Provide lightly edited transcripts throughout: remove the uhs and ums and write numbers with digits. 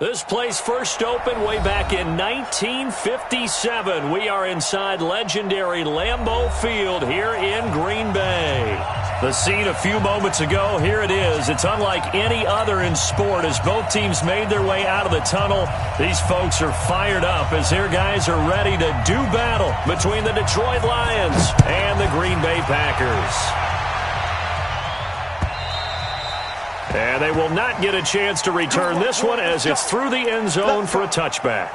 This place first opened way back in 1957. We are inside legendary Lambeau Field here in Green Bay. The scene a few moments ago, here it is. It's unlike any other in sport as both teams made their way out of the tunnel. These folks are fired up as their guys are ready to do battle between the Detroit Lions and the Green Bay Packers. And they will not get a chance to return this one as it's through the end zone for a touchback.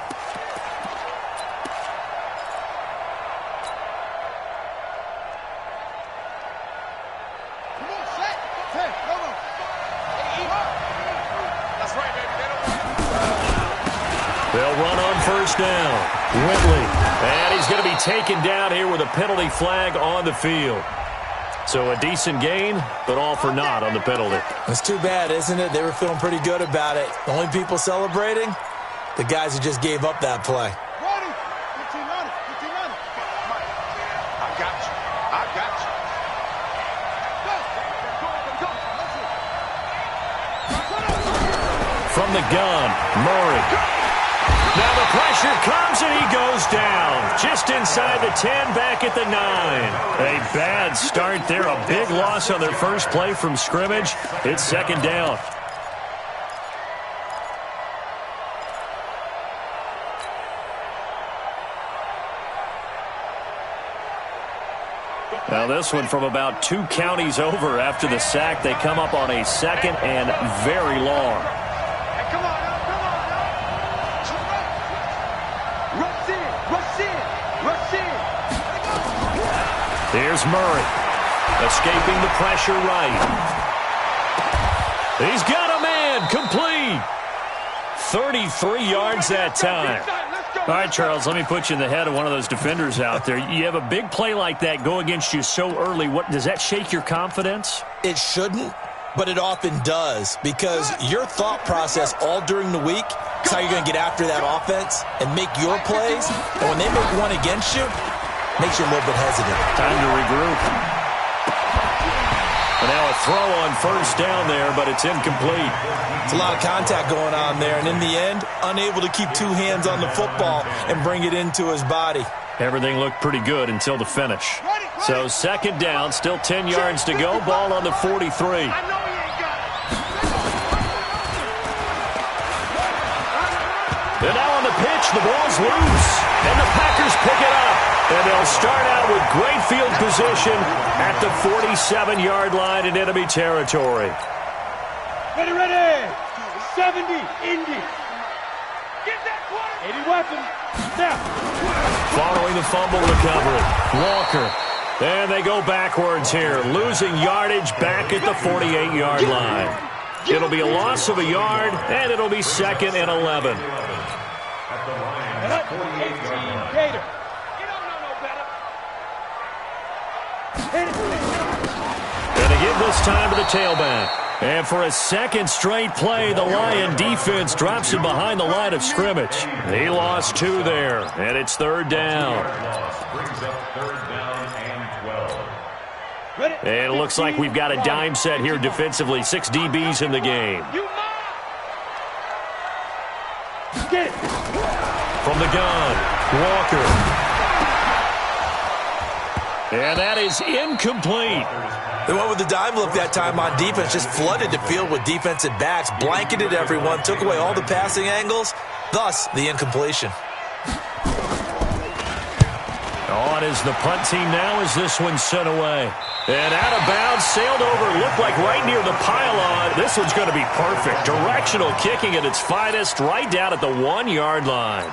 They'll run on first down. Whitley. And he's going to be taken down here with a penalty flag on the field. So a decent gain, but all for naught on the penalty. It's too bad, isn't it? They were feeling pretty good about it. The only people celebrating, the guys who just gave up that play. I got you. I got you. From the gun, Murray. Now the pressure comes and he goes down. Just inside the 10, back at the 9. A bad start there. A big loss on their first play from scrimmage. It's second down. Now this one from about 2 counties over after the sack. They come up on a second and very long. Here's Murray, escaping the pressure right. He's got a man, complete. 33 yards that time. All right, Charles, let me put you in the head of one of those defenders out there. You have a big play like that go against you so early. What does that shake your confidence? It shouldn't, but it often does because your thought process all during the week is how you're going to get after that offense and make your plays. And when they make one against you, makes you a little bit hesitant. Time to regroup. And now a throw on first down there, but it's incomplete. It's a lot of contact going on there, and in the end, unable to keep 2 hands on the football and bring it into his body. Everything looked pretty good until the finish. So second down, still 10 yards to go. Ball on the 43. And now on the pitch, the ball's loose. And the Packers pick it up. And they'll start out with great field position at the 47-yard line in enemy territory. Ready, ready. 70, Indy. Get that 80 weapon. Now. Following the fumble recovery, Walker. And they go backwards here, losing yardage back at the 48-yard line. It'll be a loss of a yard, and it'll be second and 11. 18, Gator. Going to give this time to the tailback. And for a second straight play, the Lion defense drops him behind the line of scrimmage. He lost 2 there, and it's third down. And it looks like we've got a dime set here defensively. 6 DBs in the game. From the gun, Walker. And that is incomplete. They went with the dime look that time on defense, just flooded the field with defensive backs, blanketed everyone, took away all the passing angles, thus the incompletion. On is the punt team now as this one's sent away. And out of bounds, sailed over, looked like right near the pylon. This one's going to be perfect. Directional kicking at its finest, right down at the 1-yard line.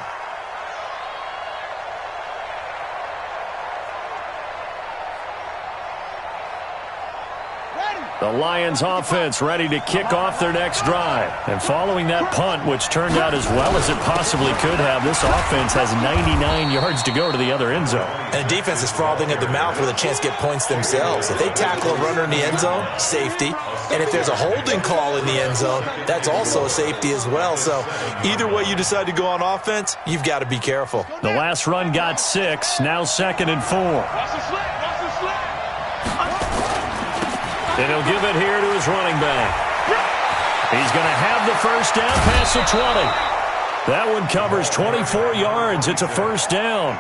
The Lions offense ready to kick off their next drive. And following that punt, which turned out as well as it possibly could have, this offense has 99 yards to go to the other end zone. And the defense is frothing at the mouth with a chance to get points themselves. If they tackle a runner in the end zone, safety. And if there's a holding call in the end zone, that's also a safety as well. So either way you decide to go on offense, you've got to be careful. The last run got 6, now second and 4. And he'll give it here to his running back. He's going to have the first down past the 20. That one covers 24 yards. It's a first down.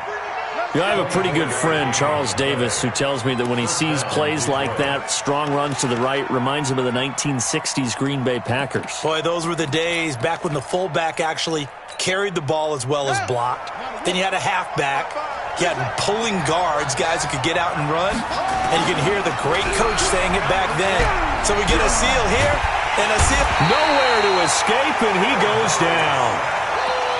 You know, I have a pretty good friend, Charles Davis, who tells me that when he sees plays like that, strong runs to the right, reminds him of the 1960s Green Bay Packers. Boy, those were the days back when the fullback actually carried the ball as well as blocked. Then you had a halfback. You had pulling guards, guys who could get out and run. And you can hear the great coach saying it back then. So we get a seal here and a seal. Nowhere to escape, and he goes down.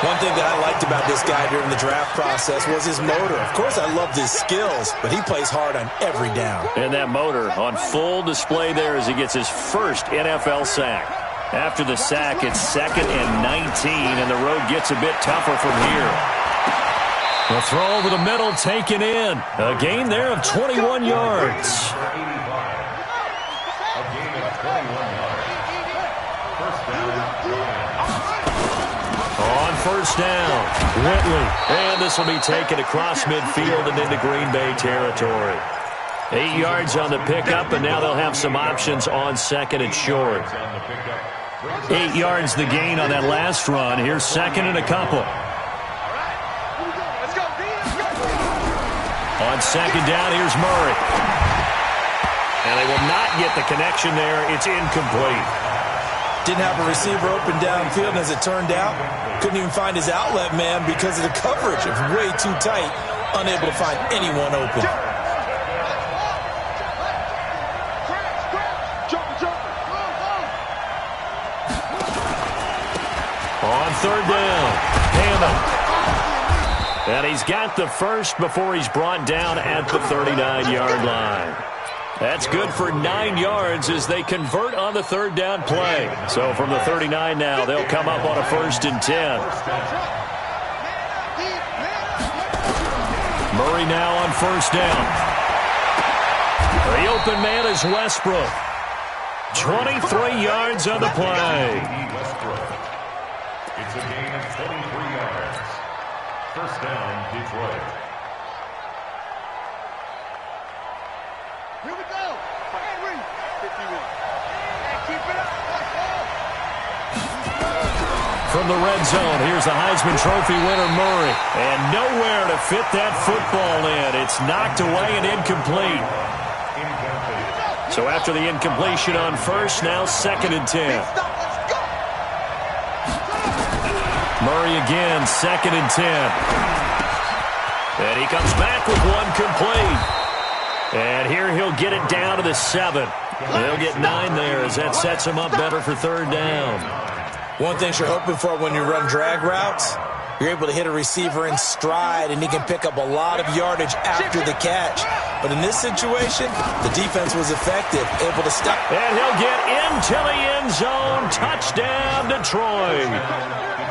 One thing that I liked about this guy during the draft process was his motor. Of course, I loved his skills, but he plays hard on every down. And that motor on full display there as he gets his first NFL sack. After the sack, it's 2nd and 19, and the road gets a bit tougher from here. The throw over the middle taken in. A gain there of 21 yards. First down, Whitley, and this will be taken across midfield and into Green Bay territory. 8 yards on the pickup, and now they'll have some options on 2nd and short. 8 yards the gain on that last run. Here's 2nd and a couple. On 2nd down, here's Murray. And they will not get the connection there. It's incomplete. Didn't have a receiver open downfield, and as it turned out, couldn't even find his outlet man because of the coverage. It was way too tight, unable to find anyone open. On 3rd down, Hammond. And he's got the first before he's brought down at the 39-yard line. That's good for 9 yards as they convert on the 3rd down play. So from the 39 now, they'll come up on a 1st and 10. Murray now on 1st down. The open man is Westbrook. 23 yards on the play. It's a gain of 23 yards. First down, Detroit. Here we go. Henry. 51. And keep it up. From the red zone, here's the Heisman Trophy winner, Murray. And nowhere to fit that football in. It's knocked away and incomplete. So after the incompletion on 1st, now 2nd and 10. Murray again, 2nd and 10. And he comes back with one complete. And here he'll get it down to the 7. They'll get 9 there as that sets him up better for 3rd down. One thing you're hoping for when you run drag routes, you're able to hit a receiver in stride, and he can pick up a lot of yardage after the catch. But in this situation, the defense was effective, able to stop. And he'll get into the end zone. Touchdown, Detroit.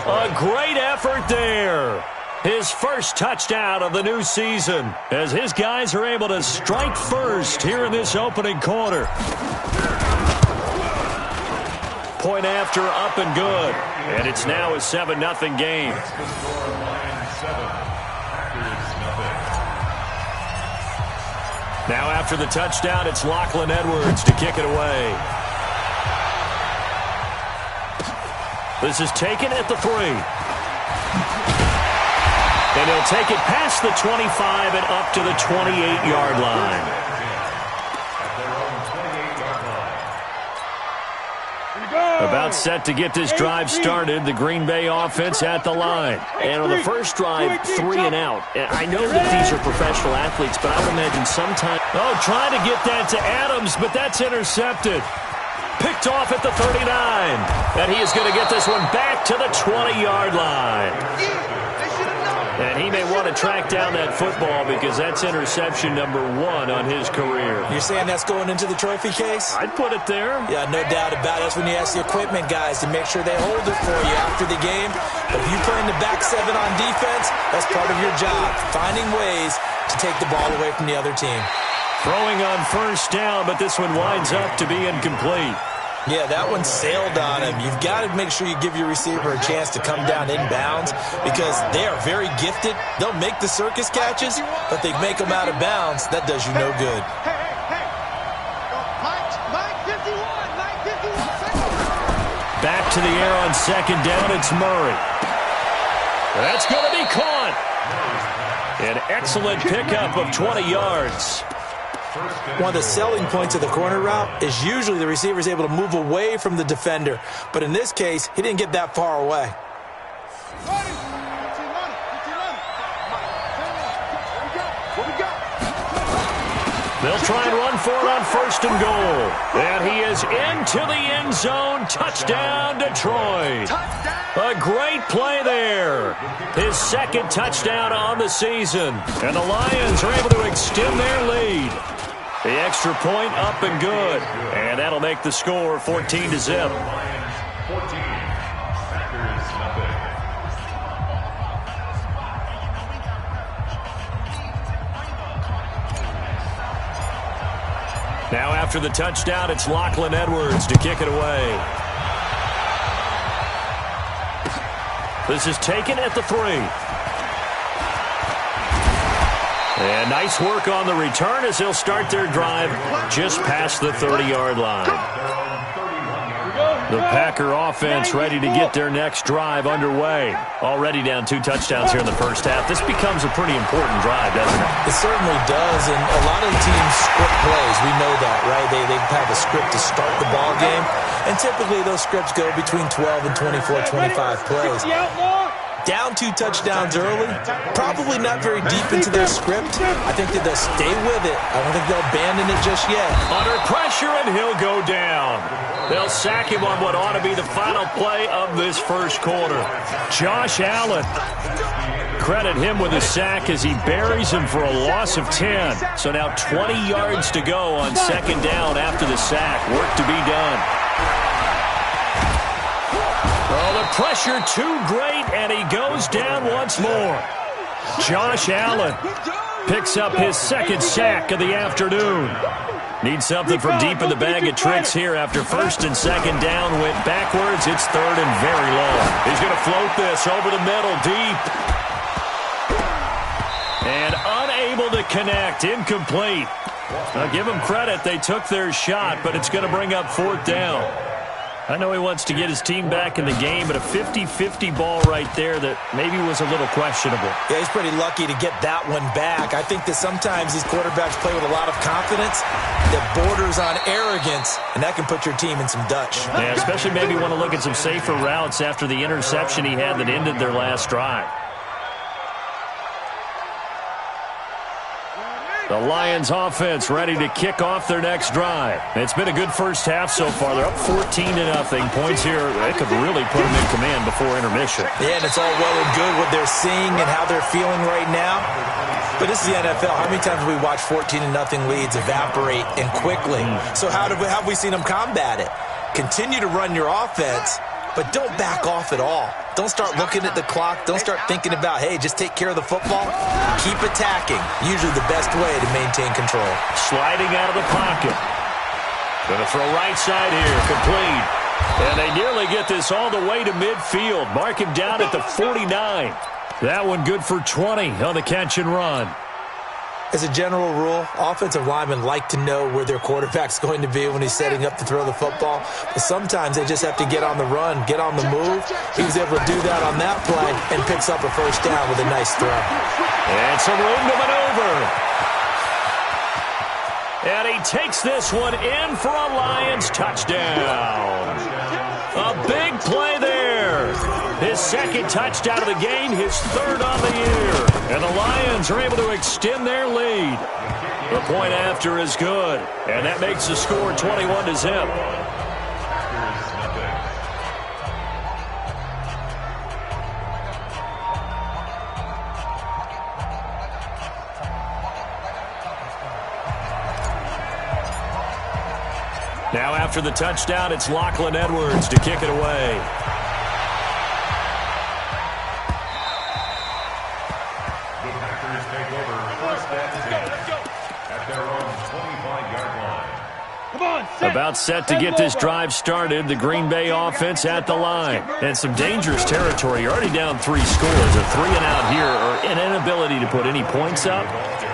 A great effort there. His first touchdown of the new season as his guys are able to strike first here in this opening quarter. Point after, up and good. And it's now a 7-0 game. Now after the touchdown, it's Lachlan Edwards to kick it away. This is taken at the 3. And he'll take it past the 25 and up to the 28-yard line. About set to get this drive started, the Green Bay offense at the line. And on the first drive, 3 and out. I know that these are professional athletes, but I would imagine sometimes... Oh, trying to get that to Adams, but that's intercepted. Picked off at the 39. And he is going to get this one back to the 20-yard line. And he may want to track down that football because that's interception number 1 on his career. You're saying that's going into the trophy case? I'd put it there. Yeah, no doubt about it. That's when you ask the equipment guys to make sure they hold it for you after the game. But if you play in the back 7 on defense, that's part of your job, finding ways to take the ball away from the other team. Throwing on first down, but this one winds up to be incomplete. Yeah, that one sailed on him. You've got to make sure you give your receiver a chance to come down inbounds because they are very gifted. They'll make the circus catches, but they make them out of bounds. That does you no good. to the air on second down. It's Murray. That's going to be caught. An excellent pickup of 20 yards. One of the selling points of the corner route is usually the receiver is able to move away from the defender. But in this case, he didn't get that far away. They'll try and run for it on first and goal. And he is into the end zone. Touchdown, Detroit. A great play there. His second touchdown on the season. And the Lions are able to extend their lead. The extra point up and good. And that'll make the score 14-0. Now after the touchdown, it's Lachlan Edwards to kick it away. This is taken at the 3. And nice work on the return as they'll start their drive just past the 30-yard line. The Packer offense ready to get their next drive underway. Already down 2 touchdowns here in the first half. This becomes a pretty important drive, doesn't it? It certainly does, and a lot of teams script plays. We know that, right? They have a script to start the ball game, and typically those scripts go between 12 and 24, 25 plays. Down 2 touchdowns early, probably not very deep into their script. I think that they'll stay with it. I don't think they'll abandon it just yet. Under pressure, and he'll go down. They'll sack him on what ought to be the final play of this first quarter. Josh Allen. Credit him with a sack as he buries him for a loss of 10. So now 20 yards to go on second down after the sack. Work to be done. Oh, the pressure too great, and he goes down once more. Josh Allen picks up his second sack of the afternoon. Needs something from deep in the bag of tricks here after first and second down went backwards. It's third and very long. He's going to float this over the middle deep. And unable to connect. Incomplete. I'll give them credit. They took their shot, but it's going to bring up fourth down. I know he wants to get his team back in the game, but a 50-50 ball right there that maybe was a little questionable. Yeah, he's pretty lucky to get that one back. I think that sometimes these quarterbacks play with a lot of confidence that borders on arrogance, and that can put your team in some Dutch. Yeah, especially maybe want to look at some safer routes after the interception he had that ended their last drive. The Lions offense ready to kick off their next drive. It's been a good first half so far. They're up 14-0. Points here, they could really put them in command before intermission. Yeah, and it's all well and good what they're seeing and how they're feeling right now. But this is the NFL. How many times have we watched 14-0 leads evaporate and quickly? So how have we seen them combat it? Continue to run your offense, but don't back off at all. Don't start looking at the clock. Don't start thinking about, hey, just take care of the football. Keep attacking. Usually the best way to maintain control. Sliding out of the pocket. Going to throw right side here. Complete. And they nearly get this all the way to midfield. Mark him down at the 49. That one good for 20 on the catch and run. As a general rule, offensive linemen like to know where their quarterback's going to be when he's setting up to throw the football. But sometimes they just have to get on the run, get on the move. He was able to do that on that play and picks up a first down with a nice throw. And some room to maneuver. And he takes this one in for a Lions touchdown. A big play there. His second touchdown of the game, his third on the year. And the Lions are able to extend their lead. The point after is good. And that makes the score 21-0. Now after the touchdown, it's Lachlan Edwards to kick it away. The Packers take over first and 10 at their own 25-yard line. About set to get this drive started. The Green Bay offense at the line. And some dangerous territory. You're already down 3 scores. A 3-and-out here or an inability to put any points up.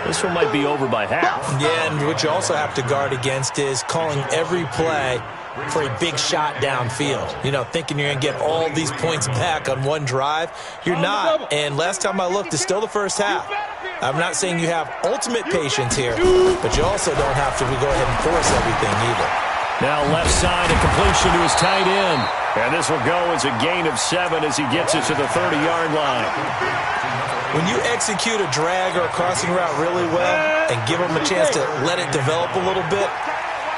This one might be over by half. Yeah, and what you also have to guard against is calling every play for a big shot downfield. You know, thinking you're going to get all these points back on one drive. You're not. And last time I looked, it's still the first half. I'm not saying you have ultimate patience here, but you also don't have to go ahead and force everything either. Now left side, a completion to his tight end. And this will go as a gain of 7 as he gets it to the 30-yard line. When you execute a drag or a crossing route really well and give them a chance to let it develop a little bit,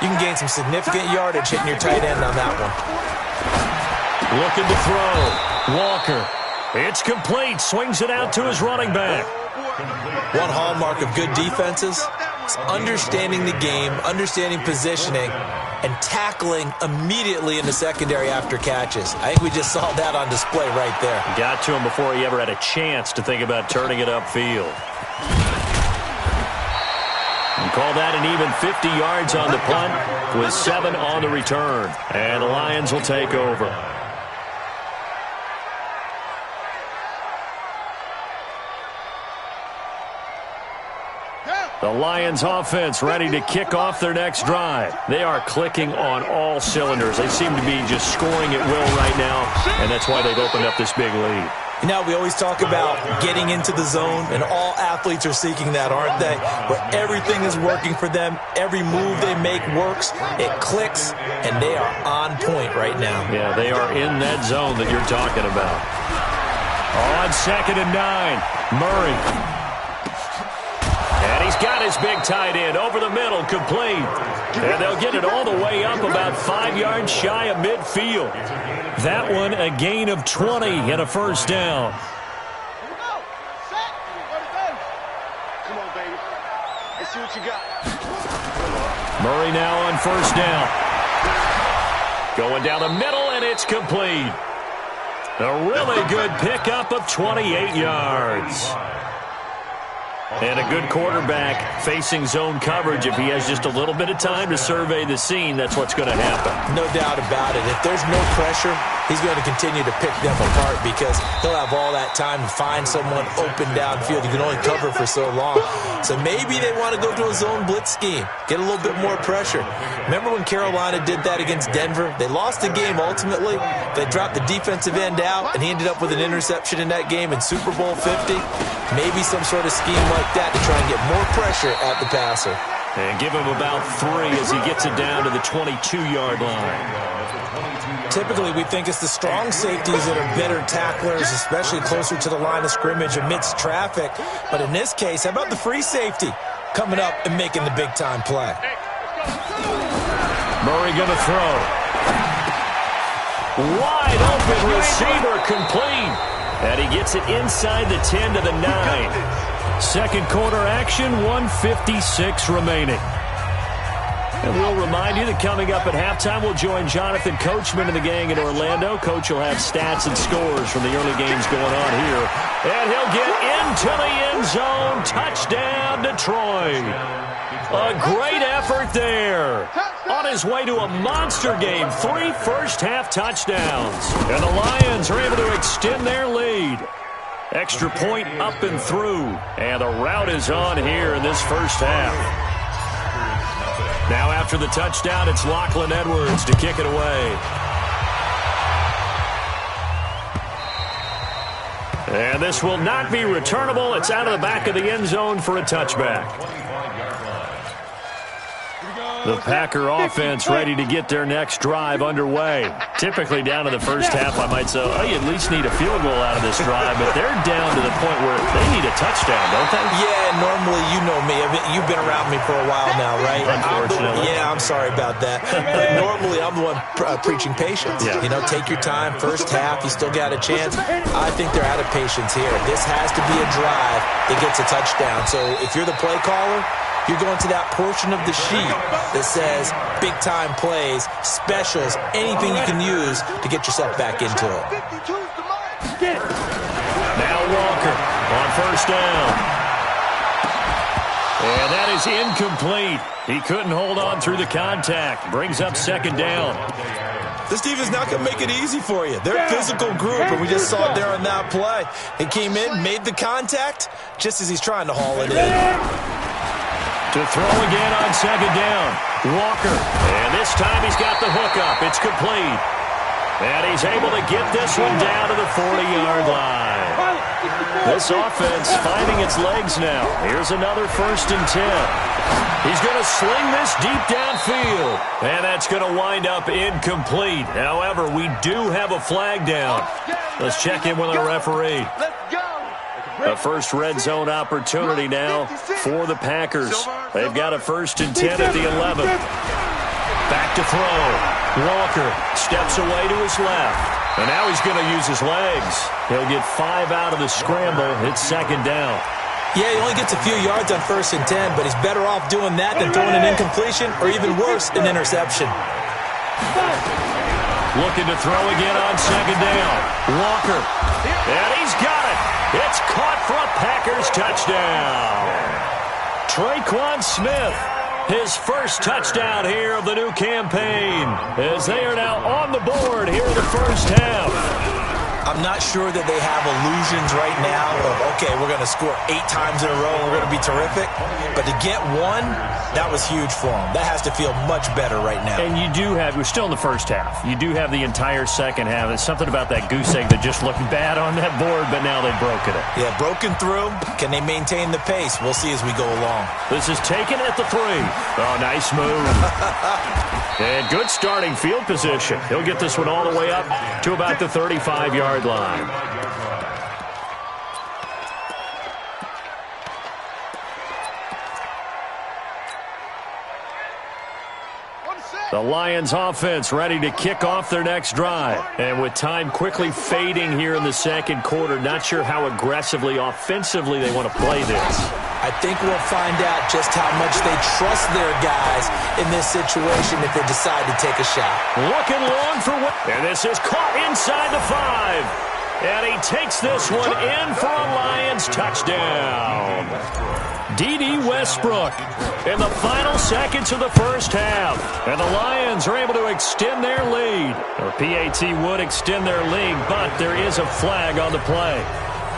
you can gain some significant yardage hitting your tight end on that one. Looking to throw. Walker. It's complete. Swings it out to his running back. One hallmark of good defenses is understanding the game, understanding positioning, and tackling immediately in the secondary after catches. I think we just saw that on display right there. Got to him before he ever had a chance to think about turning it upfield. And call that an even 50 yards on the punt with 7 on the return. And the Lions will take over. The Lions offense ready to kick off their next drive. They are clicking on all cylinders. They seem to be just scoring at will right now, and that's why they've opened up this big lead. You know, we always talk about getting into the zone, and all athletes are seeking that, aren't they? Where everything is working for them. Every move they make works. It clicks, and they are on point right now. Yeah, they are in that zone that you're talking about. On 2nd and 9, Murray. And he's got his big tight end over the middle, complete. And they'll get it all the way up about 5 yards shy of midfield. That one a gain of 20 and a first down. Come on, baby. Let's see what you got. Murray now on first down. Going down the middle, and it's complete. A really good pickup of 28 yards. And a good quarterback facing zone coverage. If he has just a little bit of time to survey the scene, that's what's going to happen. No doubt about it. If there's no pressure, he's going to continue to pick them apart because he'll have all that time to find someone open downfield. You can only cover for so long. So maybe they want to go to a zone blitz scheme, get a little bit more pressure. Remember when Carolina did that against Denver? They lost the game ultimately. They dropped the defensive end out, and he ended up with an interception in that game in Super Bowl 50. Maybe some sort of scheme like that to try and get more pressure at the passer. And give him about 3 as he gets it down to the 22-yard line. Typically, we think it's the strong safeties that are better tacklers, especially closer to the line of scrimmage amidst traffic. But in this case, how about the free safety coming up and making the big-time play? Murray going to throw. Wide open receiver, complete. And he gets it inside the 10 to the 9. Second quarter action, 1:56 remaining. And we'll remind you that coming up at halftime, we'll join Jonathan Coachman and the gang in Orlando. Coach will have stats and scores from the early games going on here. And he'll get into the end zone. Touchdown, Detroit. A great effort there. On his way to a monster game, 3 first-half touchdowns. And the Lions are able to extend their lead. Extra point up and through. And the route is on here in this first half. Now after the touchdown, it's Lachlan Edwards to kick it away. And this will not be returnable. It's out of the back of the end zone for a touchback. The Packer offense ready to get their next drive underway. Typically down to the first half, I might say, oh, you at least need a field goal out of this drive, but they're down to the point where they need a touchdown, don't they? Yeah, normally, you know me. You've been around me for a while now, right? Unfortunately. I'm sorry about that. But normally, I'm the one preaching patience. Yeah. You know, take your time. First half, you still got a chance. I think they're out of patience here. This has to be a drive that gets a touchdown. So if you're the play caller, you're going to that portion of the sheet that says big-time plays, specials, anything you can use to get yourself back into it. Now Walker on first down. And that is incomplete. He couldn't hold on through the contact. Brings up second down. This defense not going to make it easy for you. They're a physical group, and we just saw it there on that play. He came in, made the contact, just as he's trying to haul it in. To throw again on second down. Walker. And this time he's got the hookup. It's complete. And he's able to get this one down to the 40-yard line. This offense finding its legs now. Here's another 1st and 10. He's going to sling this deep downfield. And that's going to wind up incomplete. However, we do have a flag down. Let's check in with our referee. A first red zone opportunity now for the Packers. They've got a 1st and 10 at the 11. Back to throw. Walker steps away to his left. And now he's going to use his legs. He'll get 5 out of the scramble. It's 2nd down. Yeah, he only gets a few yards on 1st and 10, but he's better off doing that than throwing an incompletion or even worse, an interception. Looking to throw again on 2nd down. Walker. And he's got it. It's caught for a Packers touchdown. Traquan Smith, his first touchdown here of the new campaign, as they are now on the board here in the first half. I'm not sure that they have illusions right now of, okay, we're going to score 8 times in a row and we're going to be terrific. But to get one, that was huge for them. That has to feel much better right now. And you do have, we're still in the first half. You do have the entire second half. There's something about that goose egg that just looked bad on that board, but now they've broken it. Yeah, broken through. Can they maintain the pace? We'll see as we go along. This is taken at the 3. Oh, nice move. And good starting field position. He'll get this one all the way up to about the 35-yard line. The Lions offense ready to kick off their next drive. And with time quickly fading here in the second quarter, not sure how aggressively, offensively they want to play this. I think we'll find out just how much they trust their guys in this situation if they decide to take a shot. Looking long for what? And this is caught inside the 5. And he takes this one in for a Lions touchdown. D.D. Westbrook in the final seconds of the first half. And the Lions are able to extend their lead. Or PAT would extend their lead, but there is a flag on the play.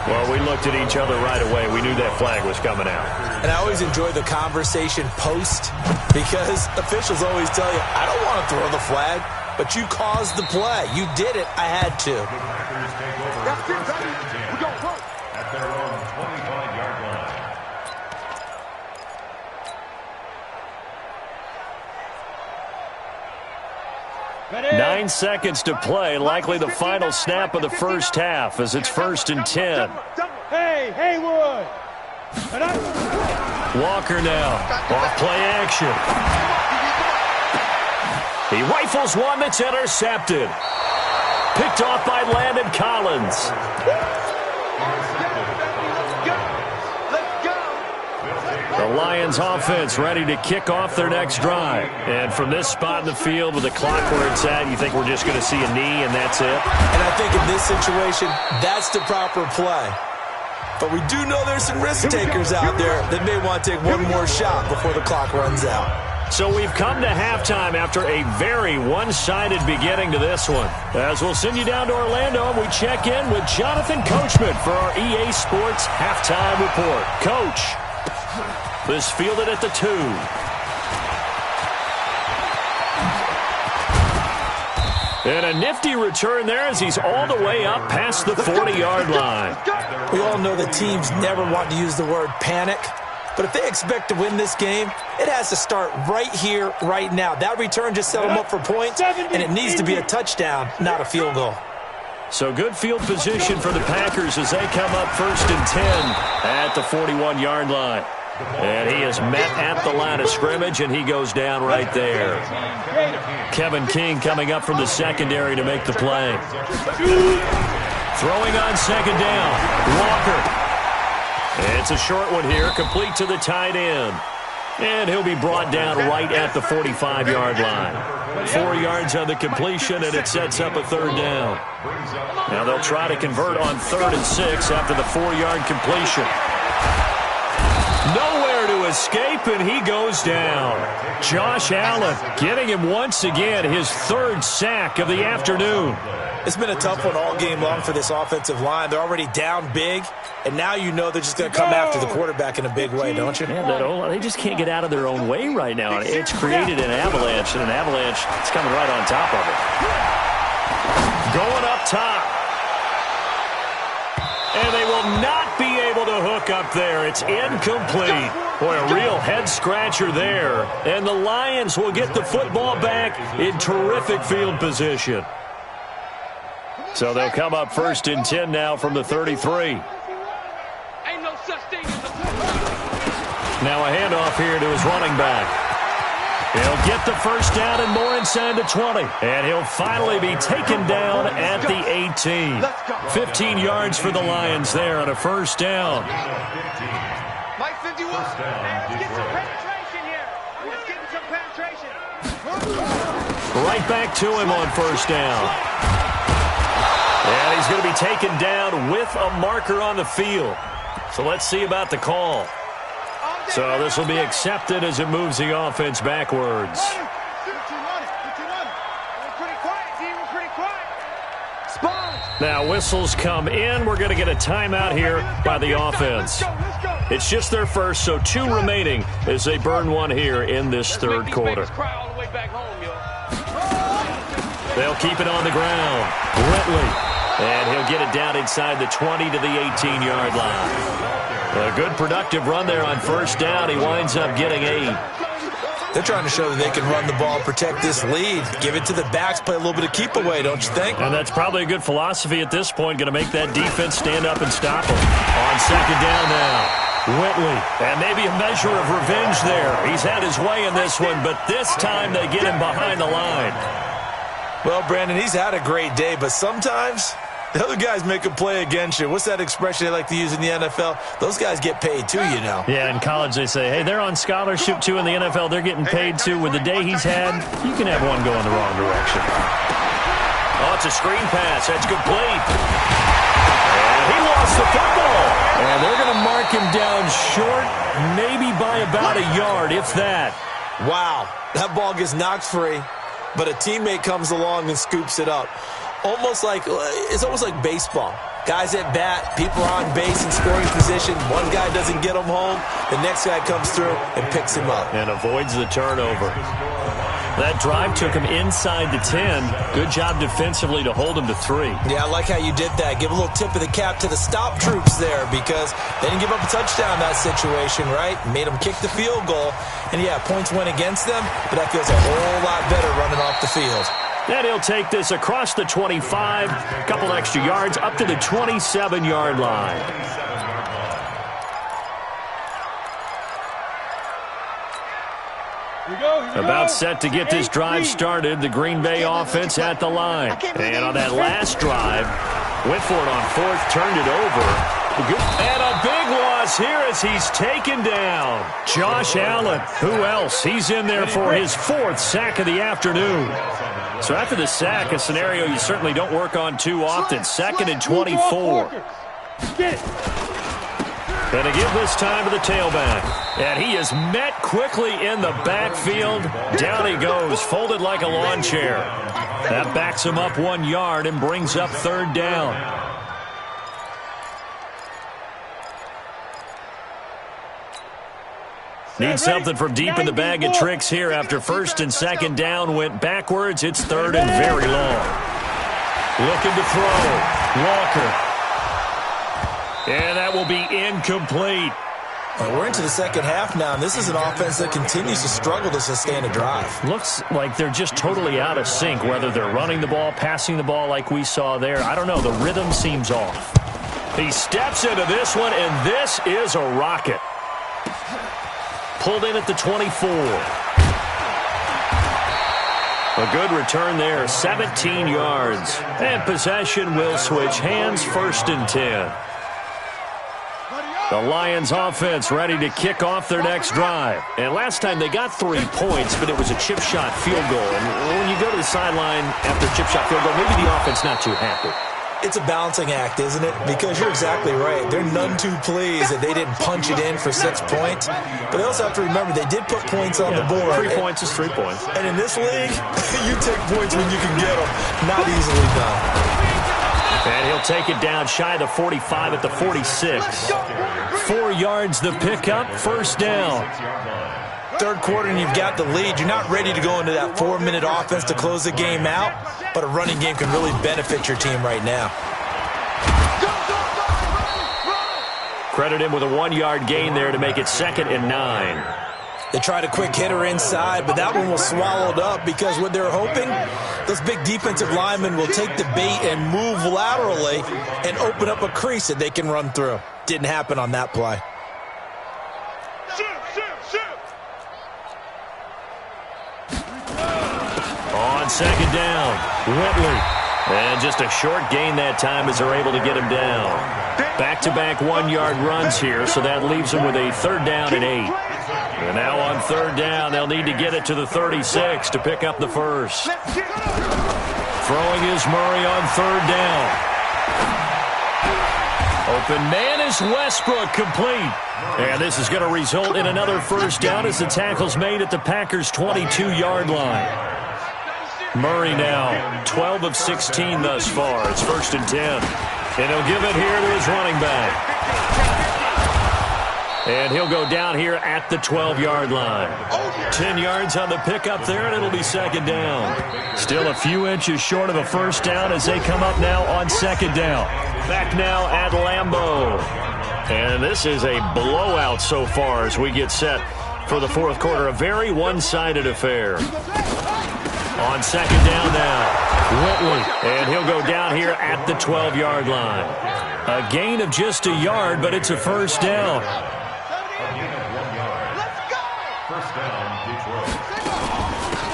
Well, we looked at each other right away. We knew that flag was coming out. And I always enjoy the conversation post because officials always tell you, I don't want to throw the flag, but you caused the play. You did it. I had to. At their own 25-yard line. 9 seconds to play, likely the final snap of the first half as it's 1st and 10. Hey, Haywood! Walker now, off play action. He rifles one that's intercepted. Picked off by Landon Collins. The Lions offense ready to kick off their next drive. And from this spot in the field with the clock where it's at, you think we're just going to see a knee and that's it? And I think in this situation, that's the proper play. But we do know there's some risk takers out there that may want to take one more shot before the clock runs out. So we've come to halftime after a very one-sided beginning to this one. As we'll send you down to Orlando and we check in with Jonathan Coachman for our EA Sports Halftime Report. Coach, this fielded at the 2. And a nifty return there as he's all the way up past the 40-yard line. We all know that teams never want to use the word panic. But if they expect to win this game, it has to start right here, right now. That return just set them up for points, and it needs to be a touchdown, not a field goal. So good field position for the Packers as they come up 1st and 10 at the 41-yard line. And he is met at the line of scrimmage, and he goes down right there. Kevin King coming up from the secondary to make the play. Throwing on 2nd down, Walker. It's a short one here, complete to the tight end. And he'll be brought down right at the 45-yard line. 4 yards on the completion, and it sets up a 3rd down. Now they'll try to convert on 3rd and 6 after the 4-yard completion. Nowhere to escape, and he goes down. Josh Allen getting him once again his third sack of the afternoon. It's been a tough one all game long for this offensive line. They're already down big, and now you know they're just going to come after the quarterback in a big way, don't you? Yeah, they just can't get out of their own way right now. It's created an avalanche, and an avalanche is coming right on top of it. Going up top. And they will not be able to hook up there. It's incomplete. Boy, a real head-scratcher there. And the Lions will get the football back in terrific field position. So they'll come up 1st and 10 now from the 33. Ain't no such thing as a... Now a handoff here to his running back. He'll get the first down and more inside the 20. And he'll finally be taken down at the 18. 15 yards for the Lions there on a first down. Mike 51. Let's get some penetration here. Let's get some penetration. Right back to him on first down. And he's going to be taken down with a marker on the field. So let's see about the call. So this will be accepted as it moves the offense backwards. Now whistles come in. We're going to get a timeout here by the offense. It's just their first, so 2 remaining as they burn one here in this third quarter. They'll keep it on the ground. Rentley. And he'll get it down inside the 20 to the 18-yard line. A good productive run there on first down. He winds up getting 8. They're trying to show that they can run the ball, protect this lead. Give it to the backs, play a little bit of keep away, don't you think? And that's probably a good philosophy at this point. Going to make that defense stand up and stop them. On second down now. Whitley. And maybe a measure of revenge there. He's had his way in this one, but this time they get him behind the line. Well, Brandon, he's had a great day, but sometimes the other guys make a play against you. What's that expression they like to use in the NFL? Those guys get paid too, you know. Yeah, in college they say, hey, they're on scholarship too. In the NFL, they're getting paid too. With the day he's had, you can have one go in the wrong direction. Oh, it's a screen pass. That's complete. And he lost the football. And they're going to mark him down short, maybe by about a yard, if that. Wow, that ball gets knocked free, but a teammate comes along and scoops it up. It's almost like baseball. Guys at bat, people are on base in scoring position. One guy doesn't get him home. The next guy comes through and picks him up. And avoids the turnover. That drive took him inside the 10. Good job defensively to hold him to 3. Yeah, I like how you did that. Give a little tip of the cap to the stop troops there because they didn't give up a touchdown in that situation, right? Made them kick the field goal. And, yeah, points went against them, but that feels a whole lot better running off the field. And he'll take this across the 25, a couple extra yards, up to the 27-yard line. About set to get this drive started, the Green Bay offense at the line. And on that last drive, went for it on 4th, turned it over. And a big loss here as he's taken down. Josh Allen, who else? He's in there for his 4th sack of the afternoon. So after the sack, a scenario you certainly don't work on too often. 2nd and 24. And to give this time to the tailback. And he is met quickly in the backfield. Down he goes, folded like a lawn chair. That backs him up 1 yard and brings up 3rd down. Need something from deep in the bag of tricks here after 1st and 2nd down went backwards. It's 3rd and very long. Looking to throw. Walker. And that will be incomplete. We're into the second half now, and this is an offense that continues to struggle to sustain a drive. Looks like they're just totally out of sync, whether they're running the ball, passing the ball like we saw there. I don't know. The rhythm seems off. He steps into this one, and this is a rocket. Pulled in at the 24. A good return there, 17 yards. And possession will switch hands, 1st and 10. The Lions offense ready to kick off their next drive. And last time they got 3 points, but it was a chip shot field goal. And when you go to the sideline after a chip shot field goal, maybe the offense not too happy. It's a balancing act, isn't it? Because you're exactly right. They're none too pleased that they didn't punch it in for 6 points. But they also have to remember they did put points on the board. 3 points is 3 points. And in this league, you take points when you can get them. Not easily done. And he'll take it down shy of the 45 at the 46. 4 yards the pickup, first down. Third quarter and you've got the lead. You're not ready to go into that 4-minute offense to close the game out, but a running game can really benefit your team right now. Credit him with a 1-yard gain there to make it 2nd and 9. They tried a quick hitter inside, but that one was swallowed up because what they're hoping, those big defensive linemen will take the bait and move laterally and open up a crease that they can run through. Didn't happen on that play. On 2nd down, Whitley. And just a short gain that time as they're able to get him down. Back-to-back 1-yard runs here, so that leaves them with a 3rd down and 8. And now on 3rd down, they'll need to get it to the 36 to pick up the first. Throwing is Murray on 3rd down. Open man is Westbrook, complete. And this is going to result in another first down as the tackle's made at the Packers' 22-yard line. Murray now 12 of 16 thus far. It's 1st and 10. And he'll give it here to his running back. And he'll go down here at the 12-yard line. 10 yards on the pickup there, and it'll be 2nd down. Still a few inches short of a first down as they come up now on 2nd down. Back now at Lambeau. And this is a blowout so far as we get set for the 4th quarter. A very one-sided affair. On 2nd down now, Whitley. And he'll go down here at the 12-yard line. A gain of just a yard, but it's a first down.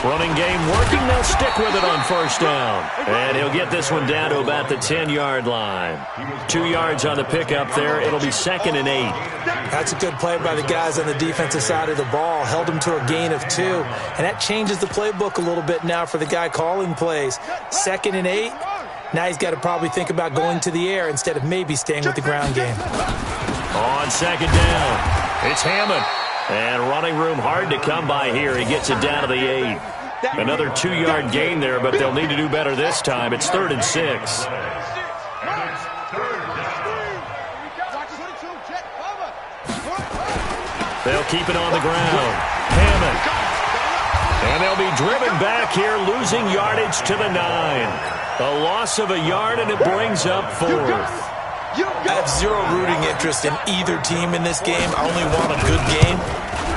Running game working. They'll stick with it on 1st down. And he'll get this one down to about the 10-yard line. 2 yards on the pickup there. It'll be 2nd and 8. That's a good play by the guys on the defensive side of the ball. Held them to a gain of 2. And that changes the playbook a little bit now for the guy calling plays. 2nd and 8. Now he's got to probably think about going to the air instead of maybe staying with the ground game. On 2nd down, it's Hammond. And running room hard to come by here. He gets it down to the 8. Another 2-yard gain there, but they'll need to do better this time. It's 3rd and 6. They'll keep it on the ground. Hammond. And they'll be driven back here, losing yardage to the 9. A loss of a yard, and it brings up 4th. I have zero rooting interest in either team in this game. I only want a good game.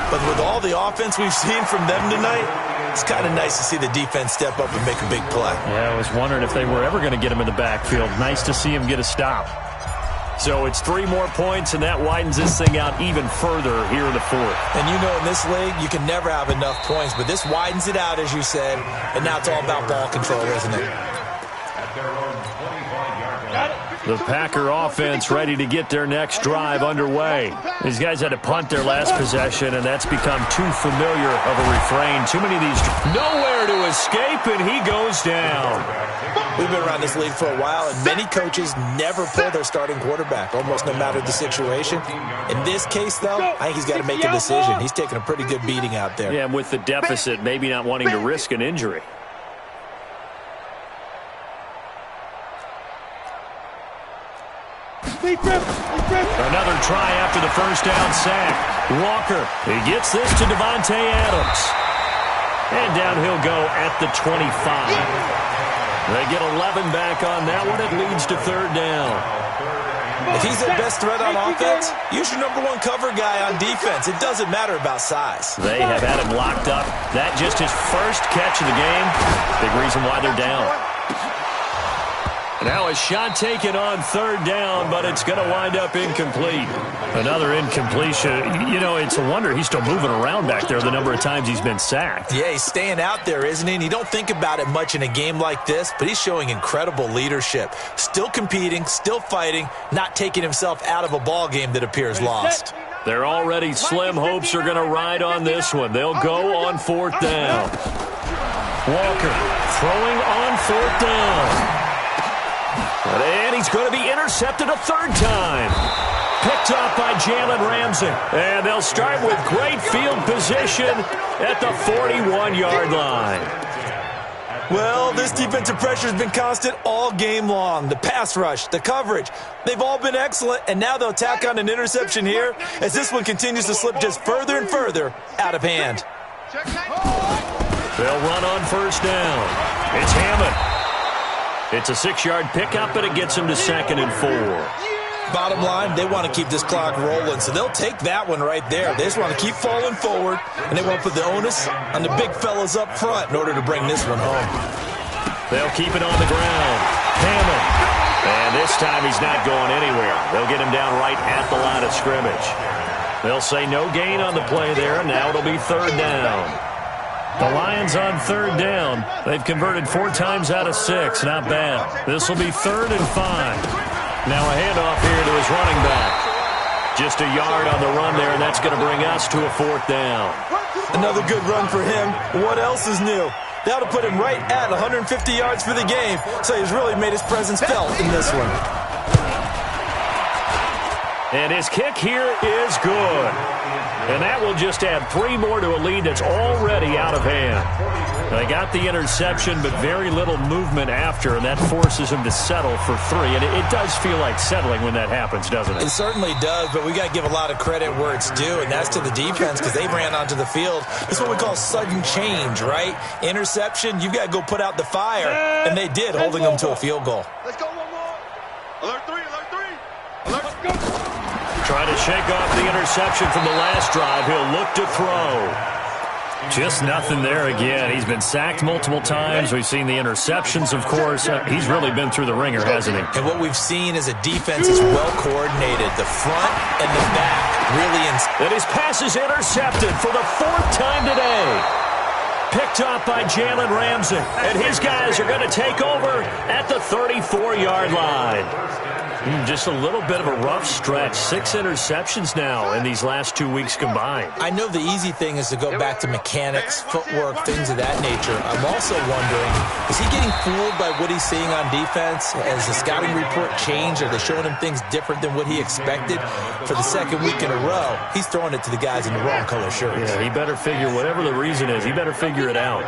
But with all the offense we've seen from them tonight, it's kind of nice to see the defense step up and make a big play. Yeah, I was wondering if they were ever going to get him in the backfield. Nice to see him get a stop. So it's 3 more points, and that widens this thing out even further here in the 4th. And you know in this league, you can never have enough points, but this widens it out, as you said, and now it's all about ball control, isn't it? The Packer offense ready to get their next drive underway. These guys had to punt their last possession, and that's become too familiar of a refrain. Too many of these. Nowhere to escape, and he goes down. We've been around this league for a while, and many coaches never pull their starting quarterback, almost no matter the situation. In this case, though, I think he's got to make a decision. He's taking a pretty good beating out there. Yeah, and with the deficit, maybe not wanting to risk an injury. Another try after the first down sack. Walker, he gets this to Devontae Adams. And down he'll go at the 25. They get 11 back on that one. It leads to 3rd down. If he's their best threat on offense, use your #1 cover guy on defense. It doesn't matter about size. They have had him locked up. That just his first catch of the game. Big reason why they're down. Now a shot taken on 3rd down, but it's going to wind up incomplete. Another incompletion. You know, it's a wonder he's still moving around back there the number of times he's been sacked. Yeah, he's staying out there, isn't he? And you don't think about it much in a game like this, but he's showing incredible leadership. Still competing, still fighting, not taking himself out of a ball game that appears lost. Their already slim hopes are going to ride on this one. They'll go on 4th down. Walker throwing on 4th down. And he's going to be intercepted a third time. Picked off by Jalen Ramsey. And they'll start with great field position at the 41-yard line. Well, this defensive pressure has been constant all game long. The pass rush, the coverage, they've all been excellent, and now they'll tack on an interception here as this one continues to slip just further and further out of hand. They'll run on first down. It's Hammond. It's a 6-yard pickup, and it gets him to 2nd and 4. Bottom line, they want to keep this clock rolling, so they'll take that one right there. They just want to keep falling forward, and they want to put the onus on the big fellas up front in order to bring this one home. They'll keep it on the ground. Hammond. And this time he's not going anywhere. They'll get him down right at the line of scrimmage. They'll say no gain on the play there, and now it'll be 3rd down. The Lions on 3rd down. They've converted 4 times out of 6. Not bad. This will be 3rd and 5. Now a handoff here to his running back. Just a yard on the run there, and that's going to bring us to a 4th down. Another good run for him. What else is new? That'll put him right at 150 yards for the game, so he's really made his presence felt in this one. And his kick here is good. And that will just add 3 more to a lead that's already out of hand. They got the interception, but very little movement after, and that forces him to settle for 3. And it does feel like settling when that happens, doesn't it? It certainly does, but we got to give a lot of credit where it's due, and that's to the defense because they ran onto the field. That's what we call sudden change, right? Interception, you've got to go put out the fire, and they did, holding them to a field goal. Let's go, one more. Alert 3, alert 3. Alert, go. Trying to shake off the interception from the last drive. He'll look to throw. Just nothing there again. He's been sacked multiple times. We've seen the interceptions, of course. He's really been through the ringer, hasn't he? And what we've seen is a defense is well coordinated. The front and the back really And his pass is intercepted for the 4th time today. Picked off by Jalen Ramsey. And his guys are going to take over at the 34-yard line. Just a little bit of a rough stretch. 6 interceptions now in these last 2 weeks combined. I know the easy thing is to go back to mechanics, footwork, things of that nature. I'm also wondering, is he getting fooled by what he's seeing on defense? Has the scouting report changed? Are they showing him things different than what he expected? For the 2nd week in a row, he's throwing it to the guys in the wrong color shirts. Yeah, he better figure, whatever the reason is, he better figure it out.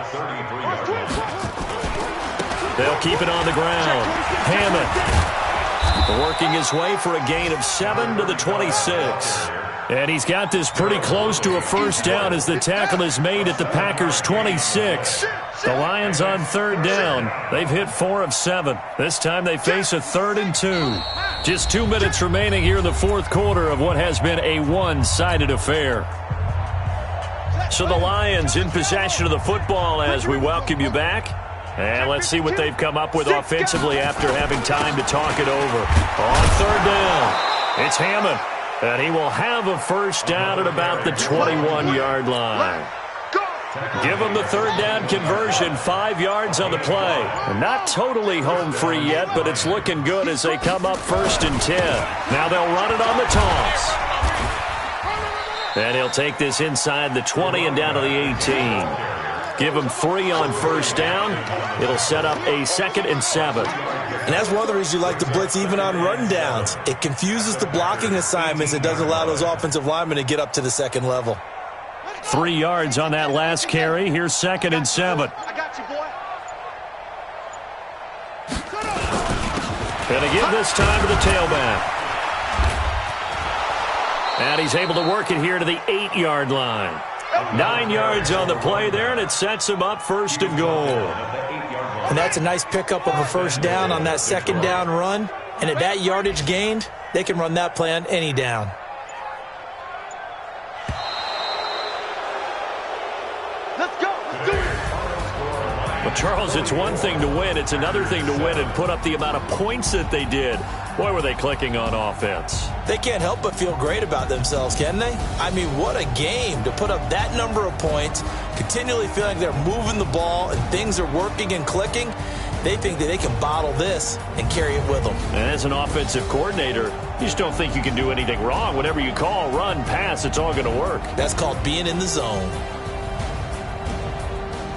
They'll keep it on the ground. Hammond. Working his way for a gain of 7 to the 26. And he's got this pretty close to a 1st down as the tackle is made at the Packers' 26. The Lions on 3rd down. They've hit 4 of 7. This time they face a 3rd and 2. Just 2 minutes remaining here in the 4th quarter of what has been a one-sided affair. So the Lions in possession of the football as we welcome you back. And let's see what they've come up with offensively after having time to talk it over. On 3rd down, it's Hammond. And he will have a 1st down at about the 21-yard line. Give him the 3rd down conversion, 5 yards on the play. Not totally home free yet, but it's looking good as they come up 1st and 10. Now they'll run it on the toss. And he'll take this inside the 20 and down to the 18. Give him 3 on 1st down. It'll set up a 2nd and 7. And that's one of the reasons you like to blitz even on rundowns. It confuses the blocking assignments. It doesn't allow those offensive linemen to get up to the 2nd level. 3 yards on that last carry. Here's 2nd and 7. I got you, boy. Gonna give this time to the tailback. And he's able to work it here to the 8-yard line. 9 yards on the play there, and it sets him up 1st and goal. And that's a nice pickup of a 1st down on that 2nd down run. And at that yardage gained, they can run that play on any down. Let's go. Let's do it. But, Charles, it's one thing to win. It's another thing to win and put up the amount of points that they did. Boy, were they clicking on offense. They can't help but feel great about themselves, can they? I mean, what a game to put up that number of points, continually feeling like they're moving the ball and things are working and clicking. They think that they can bottle this and carry it with them. And as an offensive coordinator, you just don't think you can do anything wrong. Whatever you call, run, pass, it's all going to work. That's called being in the zone.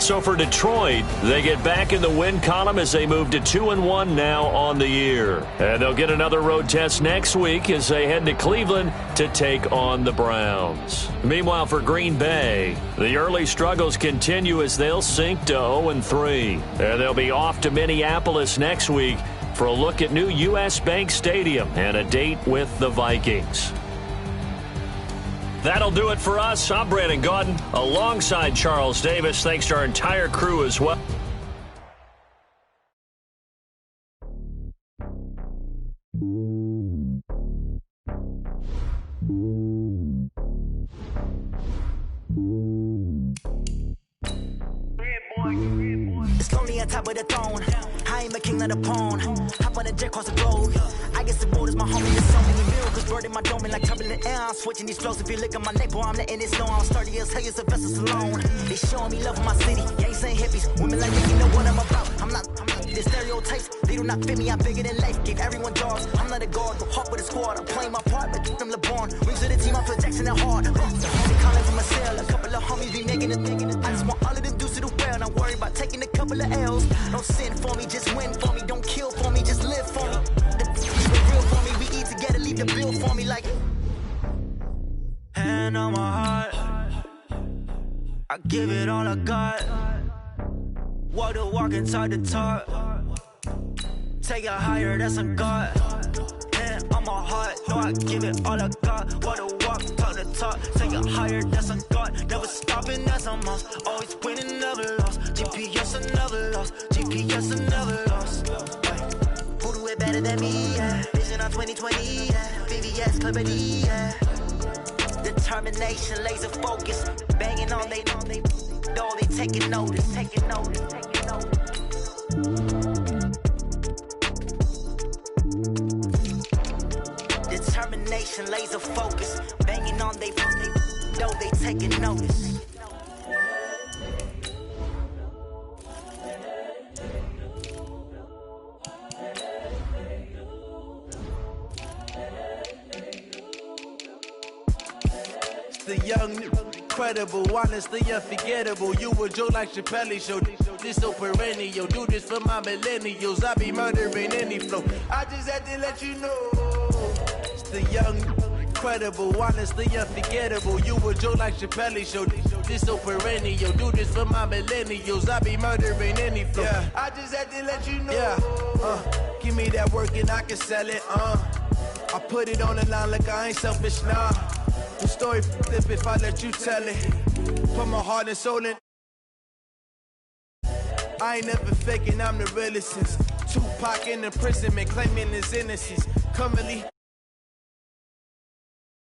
So for Detroit, they get back in the win column as they move to 2-1 now on the year. And they'll get another road test next week as they head to Cleveland to take on the Browns. Meanwhile, for Green Bay, the early struggles continue as they'll sink to 0-3. And they'll be off to Minneapolis next week for a look at new U.S. Bank Stadium and a date with the Vikings. That'll do it for us. I'm Brandon Gaudin alongside Charles Davis. Thanks to our entire crew as well. It's lonely on top of the throne. I ain't a king of the pawn. Hop on a jet across the globe. I guess the road is my homie. There's so many miracles burning my dome like turbulent air. I'm switching these flows. If you look at my neck, boy, I'm letting it snow. I'm sturdy as hell as a vessel alone. They showing me love in my city. Yeah, ain't saying hippies. Women like me, you know what I'm about. I'm not the stereotypes. They do not fit me. I'm bigger than life. Gave everyone jobs. I'm not a guard. Go hop with a squad. I'm playing my part, but them LeBron. Rings to the team. I'm Phil Jackson and hard. The homie calling from my cell. A couple of homies be making it. I just want all of them dudes to do well. Not worry about taking a couple of L's. Don't sin for me, just win for me. Don't kill for me, just live for me. The real for me, we eat together, leave the bill for me like. Hand on my heart, I give it all I got. Walk the walk inside the talk. Take it higher, that's a God. Hand on my heart, no, I give it all I got. Walk the walk, talk the talk. Take it higher, that's a God. Never stopping, that's a must. Always winning, never lost. GPS, I never lost. GPS, I never lost. Who do it better than me? Yeah. Vision on 2020. Yeah. VVS, Clarity. Yeah. Determination, laser focus. Banging on they know they taking notice. Taking notice. Taking notice. Determination, laser focus. Banging on they know they taking notice. The young, incredible, honestly unforgettable. You a joke like Chappelle show. This so perennial. Do this for my millennials. I be murdering any flow. I just had to let you know. It's the young, incredible, honestly unforgettable. You a joke like Chappelle show. This so perennial. Do this for my millennials. I be murdering any flow. Yeah. I just had to let you know. Yeah. Give me that work and I can sell it. I put it on the line like I ain't selfish, nah. The story flip if I let you tell it. Put my heart and soul in. I ain't never faking, I'm the realest since Tupac in imprisonment, claiming his innocence. Currently